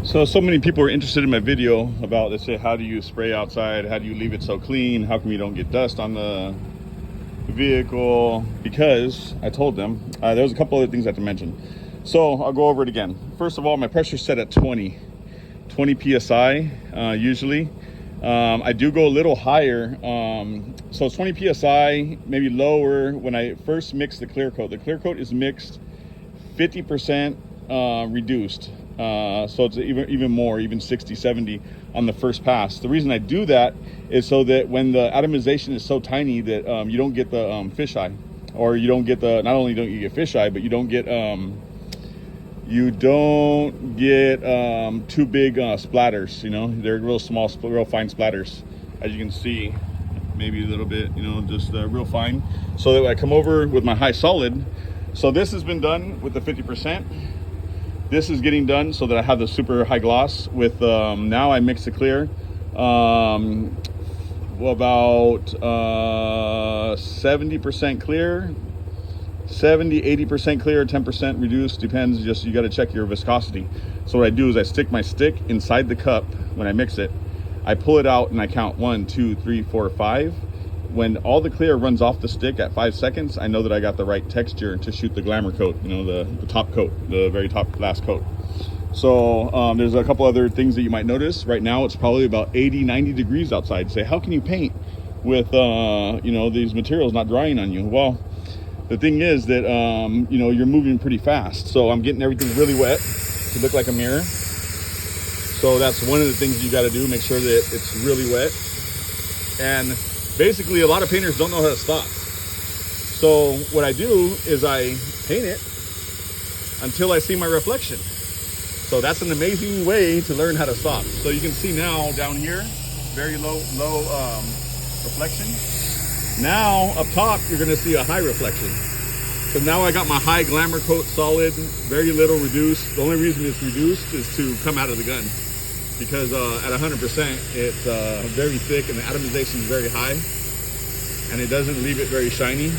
So many people are interested in my video about, they say, how do you spray outside? How do you leave it so clean? How come you don't get dust on the vehicle? Because I told them, there was a couple other things I have to mention. So I'll go over it again. First of all, my pressure's set at 20 PSI usually. I do go a little higher. So it's 20 PSI, maybe lower when I first mix the clear coat. The clear coat is mixed 50% reduced. So it's even more, even 60, 70 on the first pass. The reason I do that is so that when the atomization is so tiny that you don't get the fisheye, or you don't get the, not only don't you get fisheye, but you don't get too big splatters. You know, they're real small, real fine splatters, as you can see, maybe a little bit, you know, just real fine. So that when I come over with my high solid, so this has been done with the 50%. This is getting done so that I have the super high gloss with, now I mix the clear, about 70% clear, 70, 80% clear, 10% reduced, depends, just you got to check your viscosity. So what I do is I stick my stick inside the cup when I mix it. I pull it out and I count 1, 2, 3, 4, 5. When all the clear runs off the stick at 5 seconds, I know that I got the right texture to shoot the glamour coat, you know, the top coat, the very top last coat. So there's a couple other things that you might notice. Right now it's probably about 80, 90 degrees outside. Say, how can you paint with, you know, these materials not drying on you? Well, the thing is that, you know, you're moving pretty fast. So I'm getting everything really wet to look like a mirror. So that's one of the things you got to do, make sure that it's really wet. And basically, a lot of painters don't know how to stop. So what I do is I paint it until I see my reflection. So that's an amazing way to learn how to stop. So you can see now down here, very low reflection. Now up top, you're gonna see a high reflection. So now I got my high glamour coat solid, very little reduced. The only reason it's reduced is to come out of the gun, because at 100% it's very thick and the atomization is very high, and it doesn't leave it very shiny.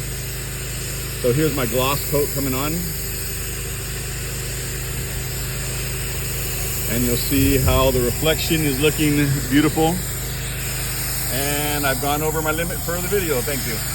So here's my gloss coat coming on, and you'll see how the reflection is looking beautiful. And I've gone over my limit for the video. Thank you.